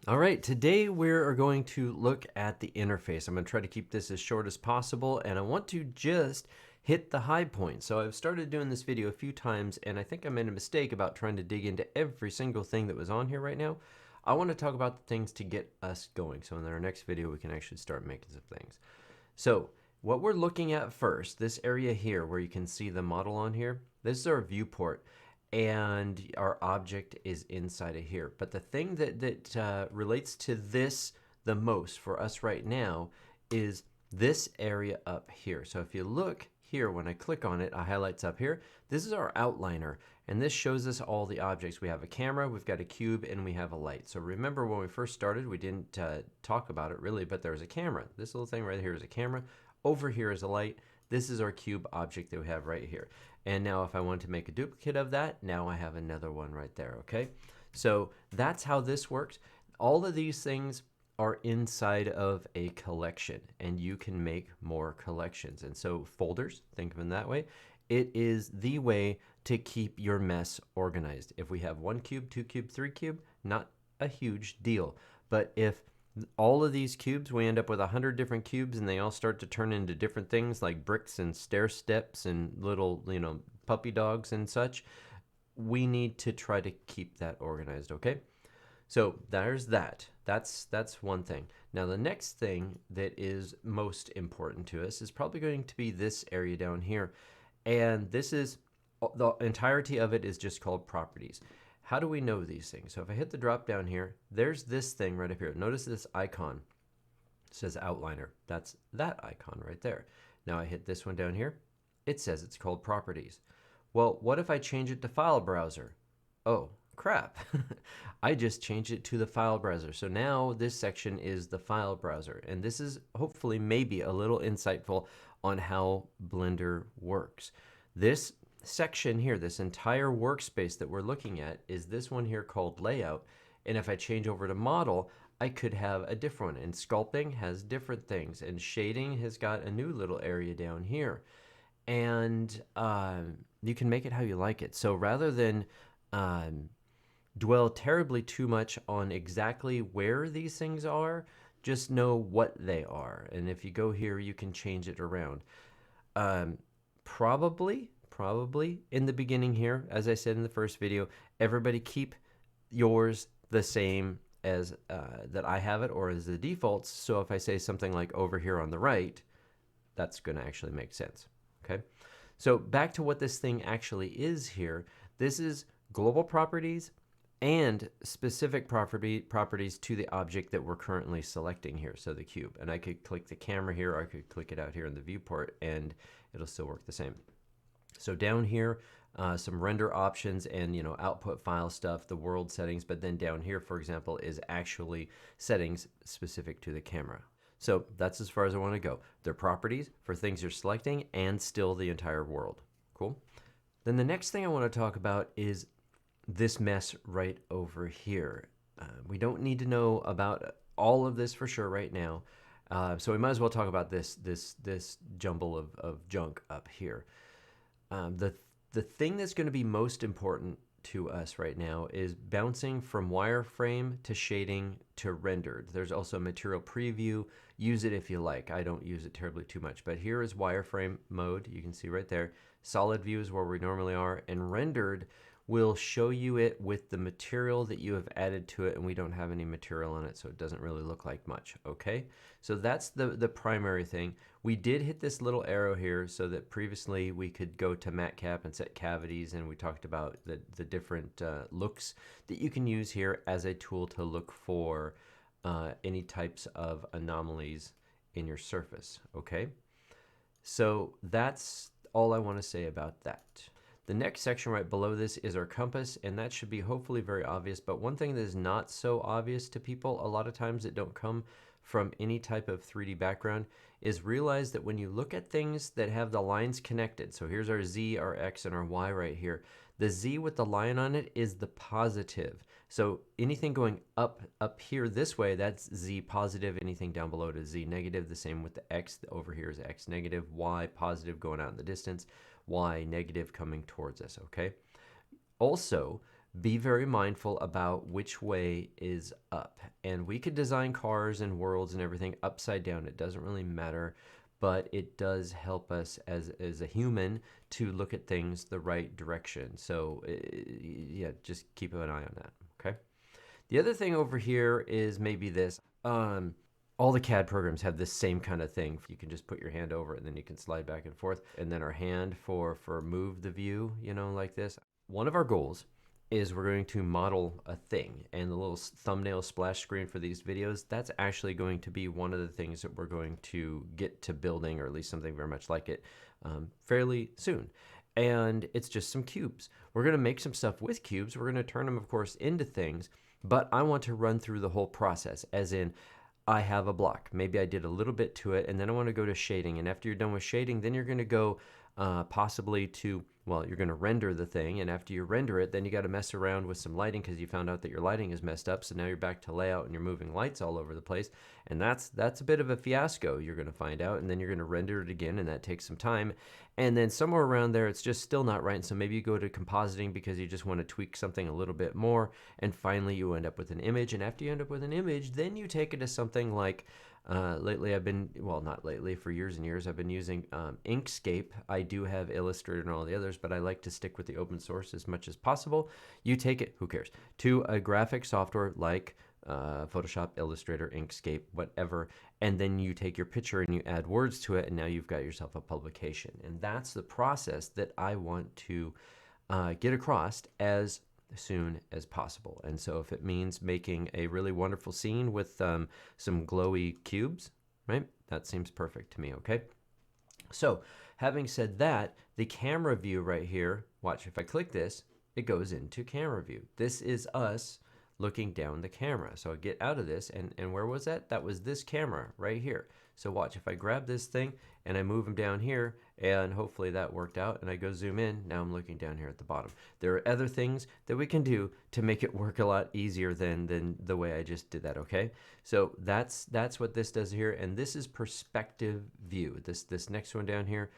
All right, today we are going to look at the interface. I'm going to try to keep this as short as possible, and I want to just hit the high point. So I've started doing this video a few times, and I think I made a mistake about trying to dig into every single thing that was on here right now. I want to talk about the things to get us going. So in our next video, we can actually start making some things. So what we're looking at first, this area here where you can see the model on here, this is our viewport and our object is inside of here. But the thing that relates to this the most for us right now is this area up here. So if you look here, when I click on it, it highlights up here. This is our outliner, and this shows us all the objects. We have a camera, we've got a cube, and we have a light. So remember when we first started, we didn't talk about it really, but there was a camera. This little thing right here is a camera. Over here is a light. This is our cube object that we have right here. And now if I want to make a duplicate of that, now I have another one right there, okay? So that's how this works. All of these things are inside of a collection, and you can make more collections. And so folders, think of them that way. It is the way to keep your mess organized. If we have 1 cube, 2 cube, 3 cube, not a huge deal. But if all of these cubes, we end up with 100 different cubes, and they all start to turn into different things like bricks and stair steps and little, puppy dogs and such. We need to try to keep that organized, okay? So there's that. That's one thing. Now the next thing that is most important to us is probably going to be this area down here. And this is, the entirety of it is just called properties. How do we know these things? So if I hit the drop down here, there's this thing right up here. Notice this icon. It says outliner. That's that icon right there. Now I hit this one down here. It says it's called properties. Well, what if I change it to file browser? Oh, crap. I just changed it to the file browser. So now this section is the file browser. And this is hopefully maybe a little insightful on how Blender works. This section here, this entire workspace that we're looking at, is this one here called layout. And if I change over to model, I could have a different one. And sculpting has different things. And shading has got a new little area down here. And you can make it how you like it. So rather than dwell terribly too much on exactly where these things are, just know what they are. And if you go here, you can change it around. Probably in the beginning here, as I said in the first video, everybody keep yours the same as that I have it, or as the defaults. So if I say something like over here on the right, that's going to actually make sense. Okay, so back to what this thing actually is here. This is global properties and specific properties to the object that we're currently selecting here, so the cube. And I could click the camera here, or I could click it out here in the viewport, and it'll still work the same. So down here, some render options and output file stuff, the world settings, but then down here, for example, is actually settings specific to the camera. So that's as far as I want to go. They're properties for things you're selecting and still the entire world. Cool. Then the next thing I want to talk about is this mess right over here. We don't need to know about all of this for sure right now. So we might as well talk about this jumble of junk up here. The thing that's going to be most important to us right now is bouncing from wireframe to shading to rendered. There's also material preview. Use it if you like. I don't use it terribly too much, but here is wireframe mode. You can see right there. Solid view is where we normally are, and rendered will show you it with the material that you have added to it, and we don't have any material on it, so it doesn't really look like much. Okay, so that's the primary thing. We did hit this little arrow here so that previously we could go to matcap and set cavities, and we talked about the different looks that you can use here as a tool to look for any types of anomalies in your surface. Okay, so that's all I want to say about that. The next section right below this is our compass, and that should be hopefully very obvious. But one thing that is not so obvious to people a lot of times that don't come from any type of 3D background is realize that when you look at things that have the lines connected, so here's our Z, our X, and our Y right here, the Z with the line on it is the positive. So anything going up here this way, that's Z positive. Anything down below it is Z negative. The same with the X. Over here is X negative. Y positive going out in the distance. Y negative coming towards us, okay? Also, be very mindful about which way is up. And we could design cars and worlds and everything upside down. It doesn't really matter, but it does help us as a human to look at things the right direction. So yeah, just keep an eye on that, okay? The other thing over here is maybe this. All the CAD programs have this same kind of thing. You can just put your hand over it and then you can slide back and forth. And then our hand for move the view, you know, like this. One of our goals is we're going to model a thing, and the little thumbnail splash screen for these videos, that's actually going to be one of the things that we're going to get to building, or at least something very much like it, fairly soon. And it's just some cubes. We're going to make some stuff with cubes. We're going to turn them, of course, into things, but I want to run through the whole process, as in, I have a block. Maybe I did a little bit to it, and then I want to go to shading. And after you're done with shading, then you're going to go possibly to, well, you're going to render the thing. And after you render it, then you got to mess around with some lighting because you found out that your lighting is messed up. So now you're back to layout and you're moving lights all over the place. And that's a bit of a fiasco, you're going to find out. And then you're going to render it again, and that takes some time. And then somewhere around there, it's just still not right. And so maybe you go to compositing because you just want to tweak something a little bit more. And finally, you end up with an image. And after you end up with an image, then you take it to something like, lately I've been, well, not lately, for years and years, I've been using Inkscape. I do have Illustrator and all the others, but I like to stick with the open source as much as possible. You take it, who cares, to a graphic software like Photoshop, Illustrator, Inkscape, whatever, and then you take your picture and you add words to it, and now you've got yourself a publication. And that's the process that I want to get across as soon as possible. And so if it means making a really wonderful scene with some glowy cubes, right, that seems perfect to me, okay? So having said that, the camera view right here, watch, if I click this, it goes into camera view. This is us looking down the camera. So I get out of this, and where was that? That was this camera right here. So watch, if I grab this thing and I move them down here, and hopefully that worked out, and I go zoom in, now I'm looking down here at the bottom. There are other things that we can do to make it work a lot easier than the way I just did that, okay? So that's what this does here, and this is perspective view. This next one down here,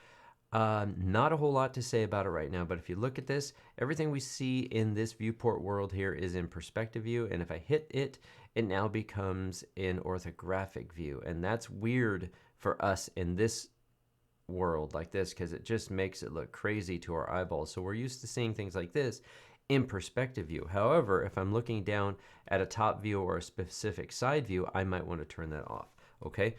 not a whole lot to say about it right now, but if you look at this, everything we see in this viewport world here is in perspective view, and if I hit it, it now becomes in orthographic view, and that's weird for us in this world like this because it just makes it look crazy to our eyeballs. So we're used to seeing things like this in perspective view. However, if I'm looking down at a top view or a specific side view, I might want to turn that off. Okay,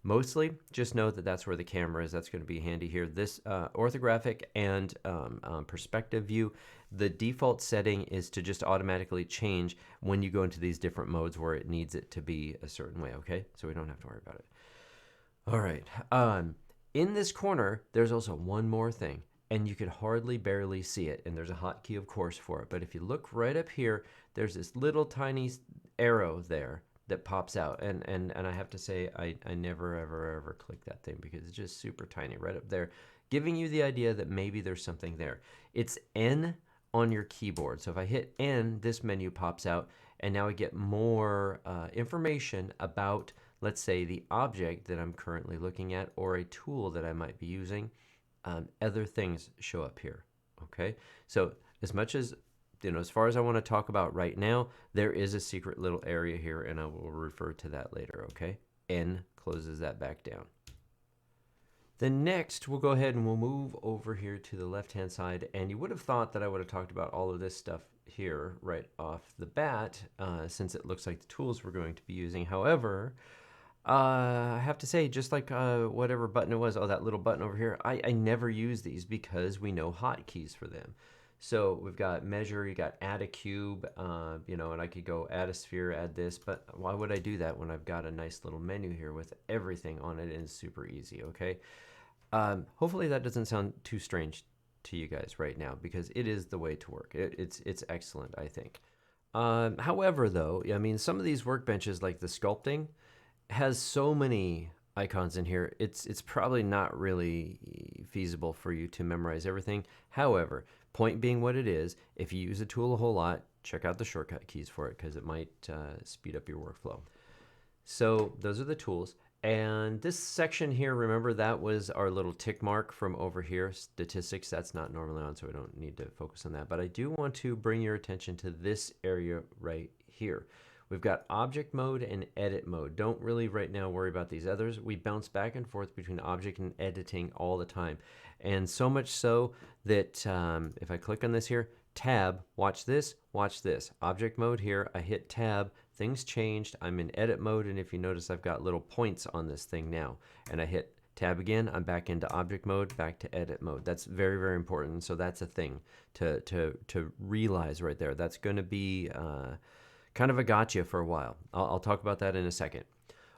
mostly just know that that's where the camera is. That's going to be handy here. This orthographic and perspective view, the default setting is to just automatically change when you go into these different modes where it needs it to be a certain way. Okay, so we don't have to worry about it. All right. In this corner, there's also one more thing, and you could hardly barely see it, and there's a hotkey, of course, for it. But if you look right up here, there's this little tiny arrow there that pops out, and I have to say I never ever click that thing because it's just super tiny right up there, giving you the idea that maybe there's something there. It's N on your keyboard. So if I hit N, this menu pops out, and now I get more information about, let's say, the object that I'm currently looking at or a tool that I might be using. Other things show up here. Okay, so as much as, you know, as far as I want to talk about right now, there is a secret little area here, and I will refer to that later, okay? N closes that back down. Then next, we'll go ahead and we'll move over here to the left-hand side, and you would have thought that I would have talked about all of this stuff here right off the bat, since it looks like the tools we're going to be using. However, I have to say, just like whatever button it was, oh, that little button over here, I never use these because we know hotkeys for them. So we've got measure, you got add a cube, you know, and I could go add a sphere, add this, but why would I do that when I've got a nice little menu here with everything on it and it's super easy, okay? Hopefully that doesn't sound too strange to you guys right now because it is the way to work. It's excellent, I think. However, though, I mean, some of these workbenches like the sculpting has so many icons in here, it's probably not really feasible for you to memorize everything. However, point being what it is, if you use a tool a whole lot, check out the shortcut keys for it because it might speed up your workflow. So those are the tools. And this section here, remember that was our little tick mark from over here, statistics. That's not normally on, so we don't need to focus on that. But I do want to bring your attention to this area right here. We've got object mode and edit mode. Don't really right now worry about these others. We bounce back and forth between object and editing all the time. And so much so that if I click on this here, tab, watch this, object mode here, I hit tab, things changed, I'm in edit mode, and if you notice I've got little points on this thing now, and I hit tab again, I'm back into object mode, back to edit mode. That's very, very important. So that's a thing to realize right there. That's going to be kind of a gotcha for a while. I'll talk about that in a second.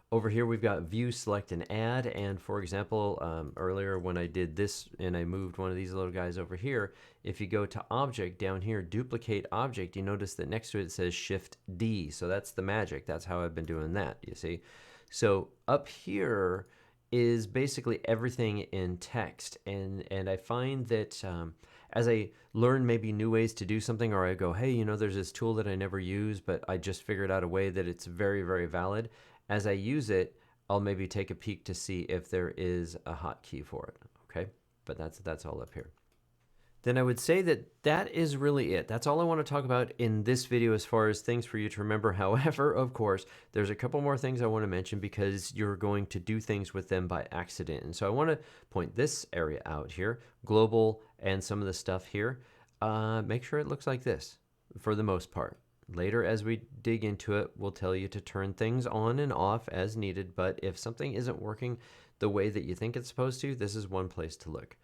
Over here we've got view, select, and add. And for example, earlier when I did this and I moved one of these little guys over here, if you go to object down here, duplicate object, you notice that next to it says Shift D. So that's the magic. That's how I've been doing that, you see. So up here is basically everything in text. And I find that as I learn maybe new ways to do something, or I go, hey, you know, there's this tool that I never use, but I just figured out a way that it's very, very valid. As I use it, I'll maybe take a peek to see if there is a hotkey for it, okay? But that's all up here. Then I would say that is really it. That's all I want to talk about in this video as far as things for you to remember. However, of course, there's a couple more things I want to mention because you're going to do things with them by accident. And so I want to point this area out here, global and some of the stuff here. Make sure it looks like this for the most part. Later, as we dig into it, we'll tell you to turn things on and off as needed, but if something isn't working the way that you think it's supposed to, this is one place to look.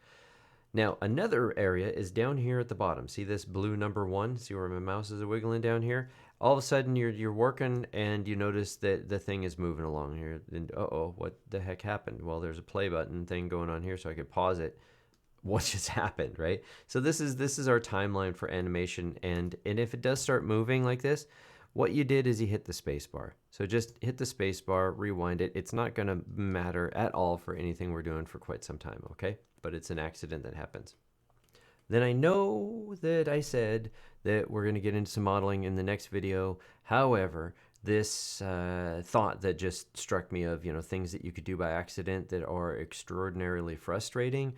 Now, another area is down here at the bottom. See this blue number 1? See where my mouse is wiggling down here? All of a sudden, you're working, and you notice that the thing is moving along here. And uh-oh, what the heck happened? Well, there's a play button thing going on here, so I could pause it. What just happened, right? So this is our timeline for animation, and if it does start moving like this, what you did is you hit the space bar. So just hit the space bar, rewind it. It's not going to matter at all for anything we're doing for quite some time, okay? But it's an accident that happens. Then I know that I said that we're going to get into some modeling in the next video. However, this thought that just struck me of, you know, things that you could do by accident that are extraordinarily frustrating,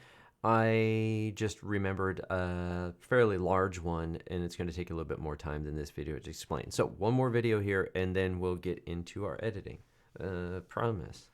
I just remembered a fairly large one, and it's going to take a little bit more time than this video to explain. So one more video here, and then we'll get into our editing. Promise.